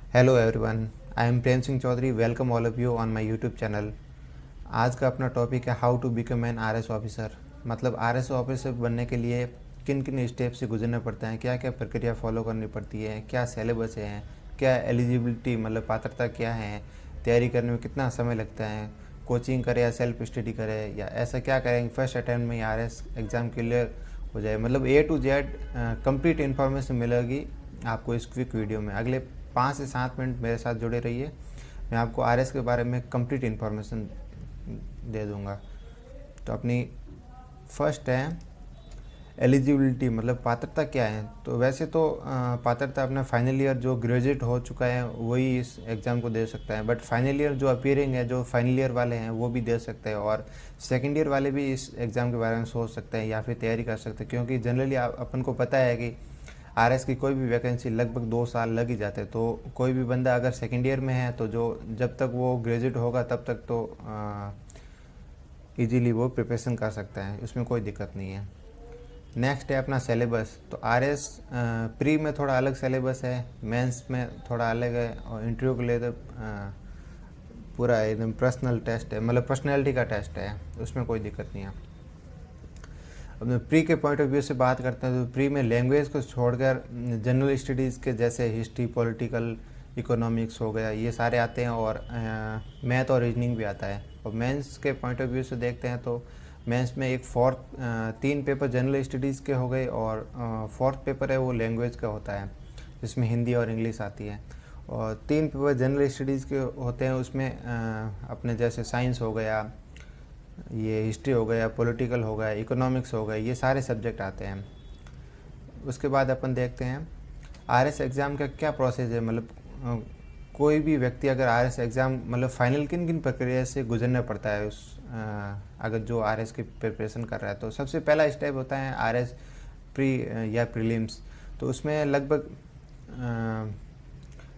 Hello everyone, I am Prem Singh Chaudhary. Welcome all of you on my YouTube channel. आज का अपना topic है how to become an RS officer. मतलब RS officer बनने के लिए किन किन स्टेप से गुजरना पड़ता है, क्या क्या प्रक्रिया फॉलो करनी पड़ती है, क्या सिलेबस है, क्या एलिजिबिलिटी मतलब पात्रता क्या है, तैयारी करने में कितना समय लगता है, कोचिंग करे या सेल्फ स्टडी करे या ऐसा क्या करें फर्स्ट अटैम्प्ट में आरएस एग्ज़ाम क्लियर हो जाए। मतलब ए टू जेड कंप्लीट इन्फॉर्मेशन मिलेगी आपको इस क्विक वीडियो में। अगले 5 से 7 मिनट मेरे साथ जुड़े रहिए, मैं आपको आरएस के बारे में कंप्लीट इन्फॉर्मेशन दे दूंगा। तो अपनी फर्स्ट है एलिजिबिलिटी, मतलब पात्रता क्या है। तो वैसे तो पात्रता अपना फाइनल ईयर जो ग्रेजुएट हो चुका है वही इस एग्ज़ाम को दे सकता है, बट फाइनल ईयर जो अपीयरिंग है, जो फाइनल ईयर वाले हैं वो भी दे सकते हैं, और सेकेंड ईयर वाले भी इस एग्ज़ाम के बारे में सोच सकते हैं या फिर तैयारी कर सकते हैं। क्योंकि जनरली अपन को पता है कि आरएस की कोई भी वैकेंसी लगभग 2 साल लग ही जाते हैं। तो कोई भी बंदा अगर सेकेंड ईयर में है तो जो जब तक वो ग्रेजुएट होगा तब तक तो इजीली वो प्रिपरेशन कर सकता है, उसमें कोई दिक्कत नहीं है। नेक्स्ट है अपना सिलेबस। तो आरएस प्री में थोड़ा अलग सिलेबस है, मेंस में थोड़ा अलग है, और इंटरव्यू के लिए तो पूरा एकदम पर्सनल टेस्ट है, मतलब पर्सनैलिटी का टेस्ट है, उसमें कोई दिक्कत नहीं है। अब मैं प्री के पॉइंट ऑफ व्यू से बात करते हैं तो प्री में लैंग्वेज को छोड़कर जनरल स्टडीज़ के जैसे हिस्ट्री, पॉलिटिकल, इकोनॉमिक्स हो गया, ये सारे आते हैं, और मैथ और रीजनिंग भी आता है। और मेंस के पॉइंट ऑफ व्यू से देखते हैं तो मेंस में एक तीन पेपर जनरल स्टडीज़ के हो गए, और फोर्थ पेपर है वो लैंग्वेज का होता है, जिसमें हिंदी और इंग्लिश आती है। और 3 पेपर जनरल स्टडीज़ के होते हैं, उसमें अपने जैसे साइंस हो गया, ये हिस्ट्री हो गया, पॉलिटिकल हो गया, इकोनॉमिक्स हो गया, ये सारे सब्जेक्ट आते हैं। उसके बाद अपन देखते हैं आरएस एग्ज़ाम का क्या प्रोसेस है। मतलब कोई भी व्यक्ति अगर आरएस एग्ज़ाम मतलब फाइनल किन किन प्रक्रिया से गुजरना पड़ता है उस अगर जो आरएस की प्रिपरेशन कर रहा है, तो सबसे पहला स्टेप होता है आरएस प्री या प्रीलिम्स। तो उसमें लगभग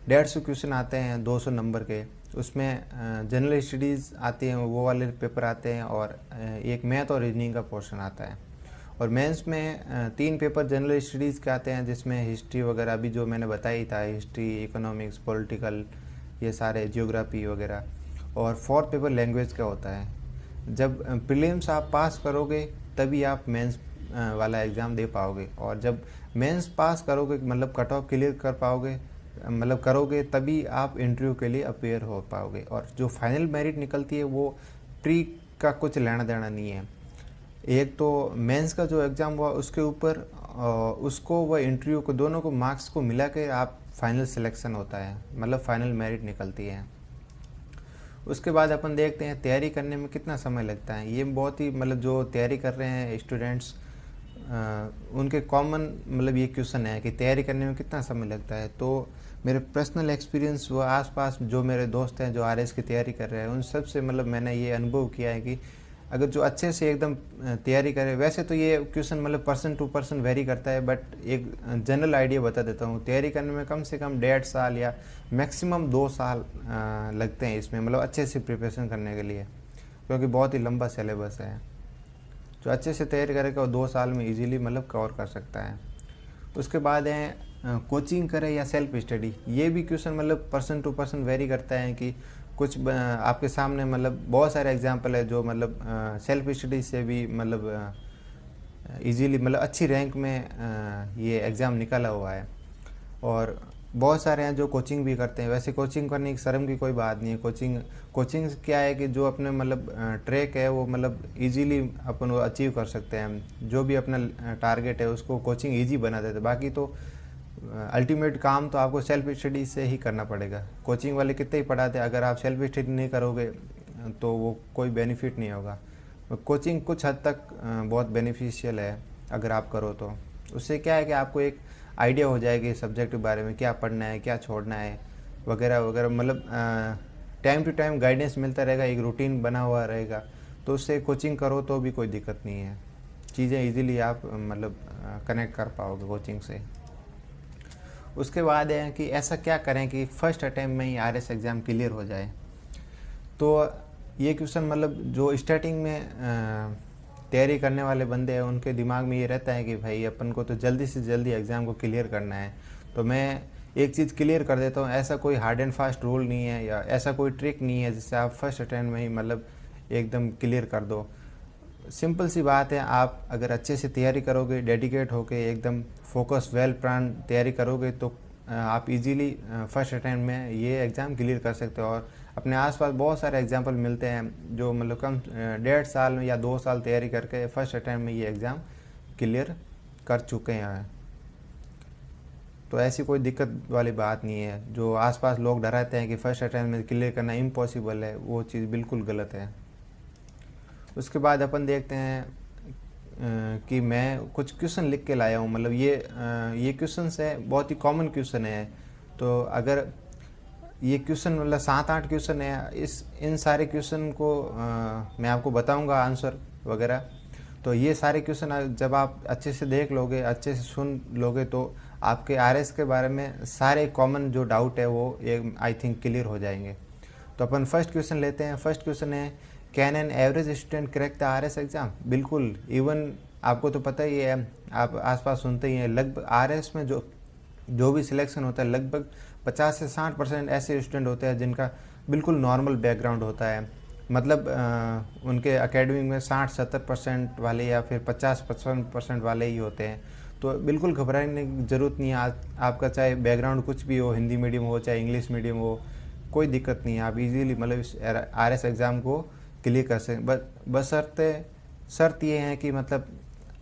150 क्वेश्चन आते हैं 200 नंबर के। उसमें जनरल स्टडीज़ आती हैं, वो वाले पेपर आते हैं, और एक मैथ और रीजनिंग का पोर्शन आता है। और मेंस में 3 पेपर जनरल स्टडीज़ के आते हैं, जिसमें हिस्ट्री वगैरह अभी जो मैंने बताई था, हिस्ट्री, इकोनॉमिक्स, पॉलिटिकल, ये सारे, जियोग्राफी वगैरह। और फोर्थ पेपर लैंग्वेज का होता है। जब प्रीलिम्स आप पास करोगे तभी आप मेंस वाला एग्ज़ाम दे पाओगे, और जब मेंस पास करोगे मतलब कट ऑफ क्लियर कर पाओगे, मतलब करोगे, तभी आप इंटरव्यू के लिए अपेयर हो पाओगे। और जो फाइनल मेरिट निकलती है वो प्री का कुछ लेना देना नहीं है। एक तो मेंस का जो एग्ज़ाम हुआ उसके ऊपर उसको व इंटरव्यू को, दोनों को मार्क्स को मिला के आप फाइनल सिलेक्शन होता है, मतलब फाइनल मेरिट निकलती है। उसके बाद अपन देखते हैं तैयारी करने में कितना समय लगता है। ये बहुत ही मतलब जो तैयारी कर रहे हैं स्टूडेंट्स, उनके कॉमन मतलब ये क्वेश्चन है कि तैयारी करने में कितना समय लगता है। तो मेरे पर्सनल एक्सपीरियंस व आसपास जो मेरे दोस्त हैं जो आरएस की तैयारी कर रहे हैं, उन सब से मतलब मैंने ये अनुभव किया है कि अगर जो अच्छे से एकदम तैयारी करे, वैसे तो ये क्वेश्चन मतलब पर्सन टू पर्सन वेरी करता है, बट एक जनरल आइडिया बता देता हूँ। तैयारी करने में कम से कम 1.5 साल या मैक्सिमम 2 साल लगते हैं इसमें, मतलब अच्छे से प्रिपरेशन करने के लिए, क्योंकि बहुत ही लंबा सिलेबस है। जो अच्छे से तैयारी करेगा वो 2 साल में इजीली मतलब कवर कर सकता है। उसके बाद है कोचिंग करे या सेल्फ स्टडी। ये भी क्वेश्चन मतलब पर्सन टू पर्सन वेरी करता है कि कुछ आपके सामने मतलब बहुत सारे एग्जांपल है जो मतलब सेल्फ स्टडी से भी मतलब इजीली मतलब अच्छी रैंक में ये एग्ज़ाम निकाला हुआ है। और बहुत सारे हैं जो कोचिंग भी करते हैं। वैसे कोचिंग करने की शर्म की कोई बात नहीं है। कोचिंग क्या है कि जो अपने मतलब ट्रैक है वो मतलब इजीली अपन वो अचीव कर सकते हैं। जो भी अपना टारगेट है उसको कोचिंग इजी बना देते हैं। बाकी तो अल्टीमेट काम तो आपको सेल्फ स्टडी से ही करना पड़ेगा। कोचिंग वाले कितने ही पढ़ाते हैं, अगर आप सेल्फ स्टडी नहीं करोगे तो वो कोई बेनिफिट नहीं होगा। कोचिंग कुछ हद तक बहुत बेनिफिशियल है अगर आप करो तो। उससे क्या है कि आपको एक आइडिया हो जाएगी सब्जेक्ट के बारे में, क्या पढ़ना है, क्या छोड़ना है, वगैरह वगैरह। मतलब टाइम टू टाइम गाइडेंस मिलता रहेगा, एक रूटीन बना हुआ रहेगा। तो उससे कोचिंग करो तो भी कोई दिक्कत नहीं है, चीज़ें इजीली आप मतलब कनेक्ट कर पाओगे कोचिंग से। उसके बाद है कि ऐसा क्या करें कि फ़र्स्ट अटैम्प्ट में ही आरएस एग्ज़ाम क्लियर हो जाए। तो ये क्वेश्चन मतलब जो स्टार्टिंग में तैयारी करने वाले बंदे हैं उनके दिमाग में ये रहता है कि भाई अपन को तो जल्दी से जल्दी एग्ज़ाम को क्लियर करना है। तो मैं एक चीज़ क्लियर कर देता हूँ, ऐसा कोई हार्ड एंड फास्ट रूल नहीं है या ऐसा कोई ट्रिक नहीं है जिससे आप फर्स्ट अटेम्प्ट में ही मतलब एकदम क्लियर कर दो। सिंपल सी बात है, आप अगर अच्छे से तैयारी करोगे, डेडिकेट होके एकदम फोकस वेल प्लान तैयारी करोगे तो आप इजीली फर्स्ट अटेम्प्ट में ये एग्ज़ाम क्लियर कर सकते हो। और अपने आसपास बहुत सारे एग्जांपल मिलते हैं जो मतलब कम 1.5 साल में या 2 साल तैयारी करके फर्स्ट अटेम्प्ट में ये एग्ज़ाम क्लियर कर चुके हैं। तो ऐसी कोई दिक्कत वाली बात नहीं है। जो आसपास लोग डराते हैं कि फर्स्ट अटेम्प्ट में क्लियर करना इम्पॉसिबल है, वो चीज़ बिल्कुल गलत है। उसके बाद अपन देखते हैं कि मैं कुछ क्वेश्चन लिख के लाया हूँ। मतलब ये क्वेश्चन है, बहुत ही कॉमन क्वेश्चन है। तो अगर ये क्वेश्चन मतलब 7-8 क्वेश्चन है, इन सारे क्वेश्चन को मैं आपको बताऊंगा आंसर वगैरह। तो ये सारे क्वेश्चन जब आप अच्छे से देख लोगे, अच्छे से सुन लोगे, तो आपके आरएस के बारे में सारे कॉमन जो डाउट है वो आई थिंक क्लियर हो जाएंगे। तो अपन फर्स्ट क्वेश्चन लेते हैं। फर्स्ट क्वेश्चन है, can an average student crack the RS exam? बिल्कुल, इवन आपको तो पता ही है, आप आसपास सुनते ही हैं, लगभग आरएस में जो भी सिलेक्शन होता है लगभग 50 से 60% ऐसे स्टूडेंट होते हैं जिनका बिल्कुल नॉर्मल बैकग्राउंड होता है। मतलब उनके एकेडमिक में 60-70% वाले या फिर 50-55% वाले ही होते हैं। तो बिल्कुल घबराने की ज़रूरत नहीं है। आपका चाहे बैकग्राउंड कुछ भी हो, हिंदी मीडियम हो चाहे इंग्लिश मीडियम हो, कोई दिक्कत नहीं है। आप इजीली मतलब इस आरएस एग्ज़ाम को क्लियर कर सकते। बस शर्त ये है कि मतलब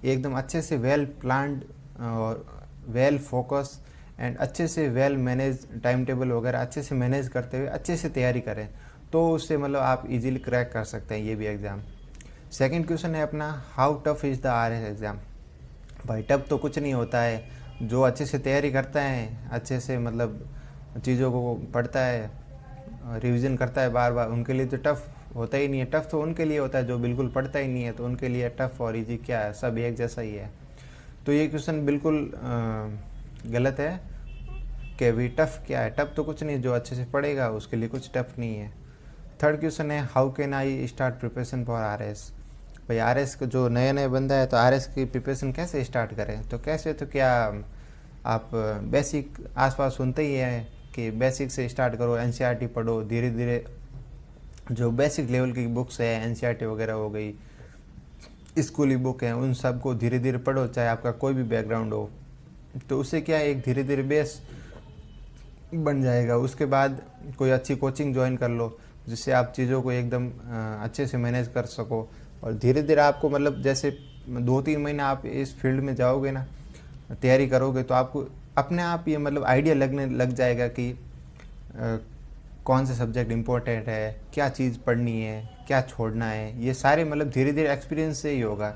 एकदम अच्छे से वेल प्लान्ड और वेल फोकस एंड अच्छे से वेल मैनेज टाइम टेबल वगैरह अच्छे से मैनेज करते हुए अच्छे से तैयारी करें, तो उससे मतलब आप इजीली क्रैक कर सकते हैं ये भी एग्ज़ाम। सेकंड क्वेश्चन है अपना, how tough is the RS exam? भाई टफ तो कुछ नहीं होता है। जो अच्छे से तैयारी करता है, अच्छे से मतलब चीज़ों को पढ़ता है, रिवीजन करता है बार बार, उनके लिए तो टफ होता ही नहीं है। टफ तो उनके लिए होता है जो बिल्कुल पढ़ता ही नहीं है, तो उनके लिए टफ और इजी क्या है, सब एक जैसा ही है। तो ये क्वेश्चन बिल्कुल गलत है कि भी टफ़ क्या है। टफ़ तो कुछ नहीं, जो अच्छे से पढ़ेगा उसके लिए कुछ टफ़ नहीं है। थर्ड क्वेश्चन है, how can I start preparation for RS? भाई आरएस को जो नया बंदा है तो आरएस की प्रिपरेशन कैसे स्टार्ट करें? तो कैसे, तो क्या आप बेसिक आसपास सुनते ही हैं कि बेसिक से स्टार्ट करो, एनसीईआरटी पढ़ो, धीरे धीरे जो बेसिक लेवल की बुक्स है एनसीईआरटी वगैरह हो गई, स्कूली बुक हैं, उन सब को धीरे धीरे पढ़ो, चाहे आपका कोई भी बैकग्राउंड हो। तो उससे क्या है, एक धीरे धीरे बेस बन जाएगा। उसके बाद कोई अच्छी कोचिंग ज्वाइन कर लो जिससे आप चीज़ों को एकदम अच्छे से मैनेज कर सको। और धीरे धीरे आपको मतलब जैसे 2-3 महीने आप इस फील्ड में जाओगे ना, तैयारी करोगे, तो आपको अपने आप ये मतलब आइडिया लगने लग जाएगा कि कौन से सब्जेक्ट इम्पोर्टेंट है, क्या चीज़ पढ़नी है, क्या छोड़ना है। ये सारे मतलब धीरे धीरे एक्सपीरियंस से ही होगा।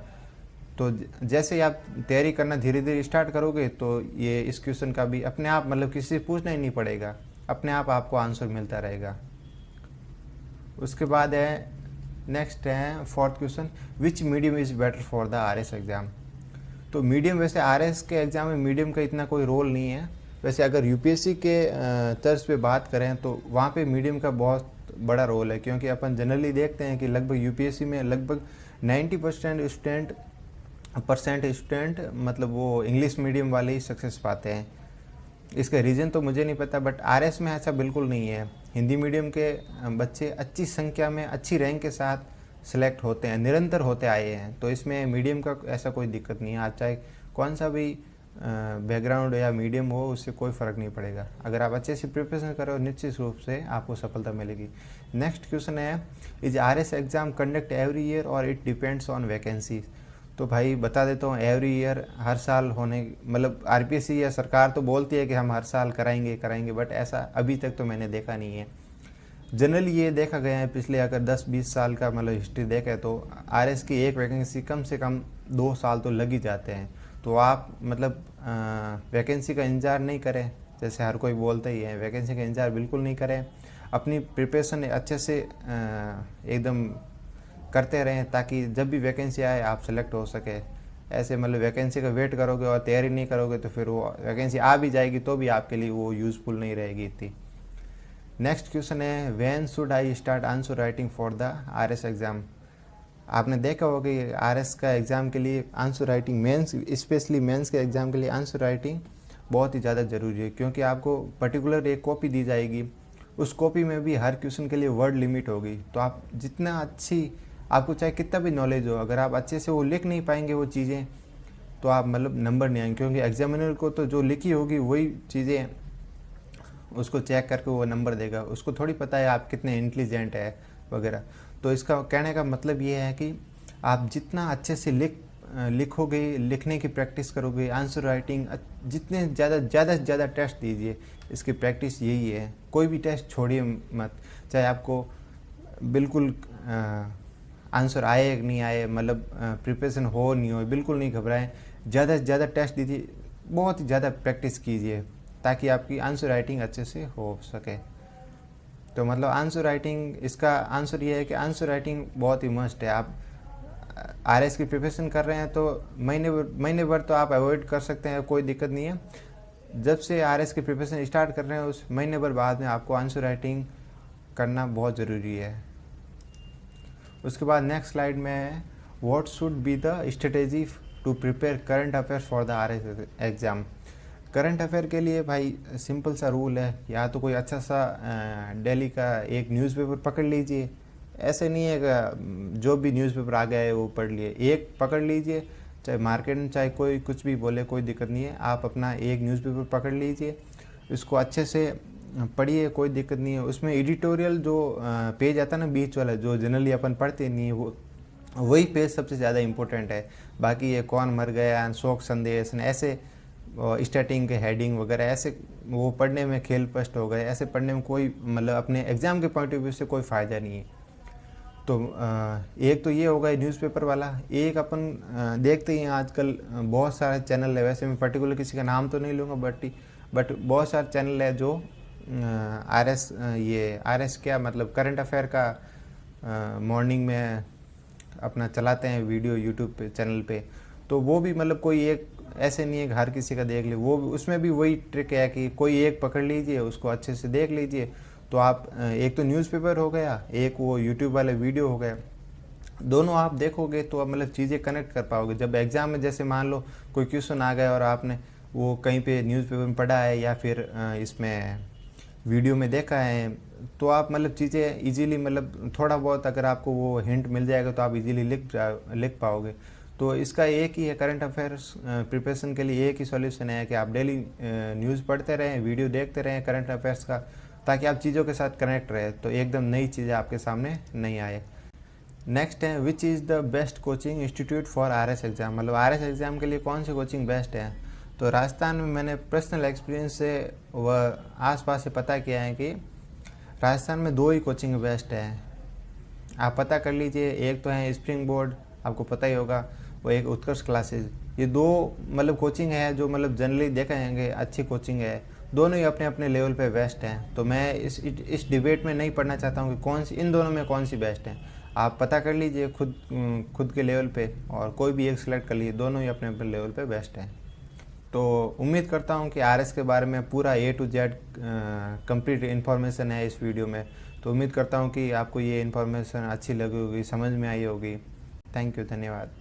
तो जैसे ही आप तैयारी करना धीरे धीरे स्टार्ट करोगे तो ये इस क्वेश्चन का भी अपने आप मतलब किसी से पूछना ही नहीं पड़ेगा, अपने आप आपको आंसर मिलता रहेगा। उसके बाद है नेक्स्ट है fourth question, which medium is better for the RS exam? तो मीडियम, वैसे आरएस के एग्ज़ाम में मीडियम का इतना कोई रोल नहीं है। वैसे अगर यूपीएससी के तर्ज पे बात करें तो वहाँ पे मीडियम का बहुत बड़ा रोल है, क्योंकि अपन जनरली देखते हैं कि लगभग यूपीएससी में लगभग 90% स्टूडेंट मतलब वो इंग्लिश मीडियम वाले ही सक्सेस पाते हैं। इसका रीज़न तो मुझे नहीं पता, बट आरएस में ऐसा बिल्कुल नहीं है। हिंदी मीडियम के बच्चे अच्छी संख्या में अच्छी रैंक के साथ सिलेक्ट होते हैं, निरंतर होते आए हैं। तो इसमें मीडियम का ऐसा कोई दिक्कत नहीं है। आज चाहे कौन सा भी बैकग्राउंड या मीडियम हो, उससे कोई फ़र्क नहीं पड़ेगा। अगर आप अच्छे से प्रिपरेशन करो निश्चित रूप से आपको सफलता मिलेगी। नेक्स्ट क्वेश्चन है, is RS exam conduct every year और इट डिपेंड्स ऑन वैकेंसी? तो भाई बता देता हूँ, एवरी ईयर हर साल होने मतलब आरपीएससी या सरकार तो बोलती है कि हम हर साल कराएंगे, बट ऐसा अभी तक तो मैंने देखा नहीं है। जनरली ये देखा गया है पिछले अगर 10-20 साल का मतलब हिस्ट्री देखें तो आरएस की एक वैकेंसी कम से कम 2 साल तो लग ही जाते हैं। तो आप मतलब वैकेंसी का इंतज़ार नहीं करें, जैसे हर कोई बोलता ही है, वैकेंसी का इंतज़ार बिल्कुल नहीं करें। अपनी प्रिपरेशन अच्छे से एकदम करते रहें ताकि जब भी वैकेंसी आए आप सेलेक्ट हो सके। ऐसे मतलब वैकेंसी का वेट करोगे और तैयारी नहीं करोगे तो फिर वो वैकेंसी आ भी जाएगी तो भी आपके लिए वो यूज़फुल नहीं रहेगी इतनी। नेक्स्ट क्वेश्चन है, when should I start answer writing for the RS exam? आपने देखा होगा कि आरएस का एग्ज़ाम के लिए answer writing, mains specially mains के एग्ज़ाम के लिए आंसर राइटिंग बहुत ही ज़्यादा ज़रूरी है, क्योंकि आपको पर्टिकुलर एक कॉपी दी जाएगी, उस कॉपी में भी हर क्वेश्चन के लिए वर्ड लिमिट होगी। तो आप जितना अच्छी, आपको चाहे कितना भी नॉलेज हो, अगर आप अच्छे से वो लिख नहीं पाएंगे वो चीज़ें, तो आप मतलब नंबर नहीं आएंगे, क्योंकि एग्जामिनर को तो जो लिखी होगी वही चीज़ें उसको चेक करके वो नंबर देगा, उसको थोड़ी पता है आप कितने इंटेलिजेंट है वगैरह। तो इसका कहने का मतलब ये है कि आप जितना अच्छे से लिखोगे, लिखने की प्रैक्टिस करोगे, आंसर राइटिंग, जितने ज़्यादा से ज़्यादा टेस्ट दीजिए, इसकी प्रैक्टिस यही है। कोई भी टेस्ट छोड़िए मत, चाहे आपको बिल्कुल आंसर आए कि नहीं आए, मतलब प्रिपरेशन हो नहीं हो, बिल्कुल नहीं घबराएं, ज़्यादा से ज़्यादा टेस्ट दीजिए, बहुत ही ज़्यादा प्रैक्टिस कीजिए, ताकि आपकी आंसर राइटिंग अच्छे से हो सके। तो मतलब आंसर राइटिंग, इसका आंसर ये है कि आंसर राइटिंग बहुत ही मस्ट है। आप आरएस की प्रिपरेशन कर रहे हैं तो महीने भर तो आप अवॉइड कर सकते हैं, कोई दिक्कत नहीं है। जब से आरएस की प्रिपरेशन स्टार्ट कर रहे हैं उस महीने भर बाद में आपको आंसर राइटिंग करना बहुत ज़रूरी है। उसके बाद नेक्स्ट स्लाइड में है, what should be the strategy to prepare current affairs for the RS exam. Current affair के लिए भाई सिंपल सा रूल है, या तो कोई अच्छा सा डेली का एक न्यूज़पेपर पकड़ लीजिए। ऐसे नहीं है कि जो भी न्यूज़पेपर आ गया है वो पढ़ लिए, एक पकड़ लीजिए, चाहे मार्केट में चाहे कोई कुछ भी बोले, कोई दिक्कत नहीं है। आप अपना एक न्यूज़पेपर पकड़ लीजिए, इसको अच्छे से पढ़िए, कोई दिक्कत नहीं है। उसमें एडिटोरियल जो पेज आता है ना बीच वाला, जो जनरली अपन पढ़ते नहीं है, वो वही पेज सबसे ज़्यादा इम्पोर्टेंट है। बाकी ये कौन मर गया, शोक संदेश, ऐसे स्टार्टिंग के हेडिंग वगैरह, ऐसे वो पढ़ने में खेल पस्ट हो गए, ऐसे पढ़ने में कोई मतलब अपने एग्ज़ाम के पॉइंट ऑफ व्यू से कोई फ़ायदा नहीं है। तो एक तो ये हो गया न्यूज़पेपर वाला। एक अपन देखते ही हैं आजकल बहुत सारे चैनल है, वैसे मैं पर्टिकुलर किसी का नाम तो नहीं लूँगा, बट बहुत सारे चैनल है जो आरएस क्या मतलब करंट अफेयर का मॉर्निंग में अपना चलाते हैं वीडियो यूट्यूब पे चैनल पे। तो वो भी मतलब कोई एक ऐसे नहीं है कि हर किसी का देख ले, वो उसमें भी वही ट्रिक है कि कोई एक पकड़ लीजिए, उसको अच्छे से देख लीजिए। तो आप एक तो न्यूज़पेपर हो गया, एक वो यूट्यूब वाले वीडियो हो गया, दोनों आप देखोगे तो आप मतलब चीज़ें कनेक्ट कर पाओगे। जब एग्ज़ाम में जैसे मान लो कोई क्वेश्चन आ गया और आपने वो कहीं पे न्यूज़पेपर में पढ़ा है या फिर इसमें वीडियो में देखा है, तो आप मतलब चीज़ें इजीली, मतलब थोड़ा बहुत अगर आपको वो हिंट मिल जाएगा तो आप इजीली लिख पाओगे। तो इसका एक ही है, करंट अफेयर्स प्रिपरेशन के लिए एक ही सॉल्यूशन है कि आप डेली न्यूज़ पढ़ते रहें, वीडियो देखते रहें करंट अफेयर्स का, ताकि आप चीज़ों के साथ कनेक्ट रहे, तो एकदम नई चीज़ें आपके सामने नहीं आए। नेक्स्ट है, which is the best coaching institute for RS exam. मतलब आरएस एग्ज़ाम के लिए कौन सी कोचिंग बेस्ट है। तो राजस्थान में मैंने पर्सनल एक्सपीरियंस से व आसपास से पता किया है कि राजस्थान में 2 ही कोचिंग बेस्ट है। आप पता कर लीजिए, एक तो है स्प्रिंग बोर्ड, आपको पता ही होगा, वो एक उत्कर्ष क्लासेज। ये 2 मतलब कोचिंग है जो मतलब जनरली देखा जाएंगे अच्छी कोचिंग है, दोनों ही अपने अपने लेवल पे बेस्ट हैं। तो मैं इस डिबेट में नहीं पढ़ना चाहता हूँ कि कौन सी इन दोनों में कौन सी बेस्ट है। आप पता कर लीजिए खुद के लेवल पे और कोई भी एक सिलेक्ट कर लीजिए, दोनों ही अपने अपने लेवल पे बेस्ट हैं। तो उम्मीद करता हूँ कि आरएस के बारे में पूरा A to Z complete information है इस वीडियो में। तो उम्मीद करता हूँ कि आपको ये इन्फॉर्मेशन अच्छी लगी होगी, समझ में आई होगी। थैंक यू, धन्यवाद।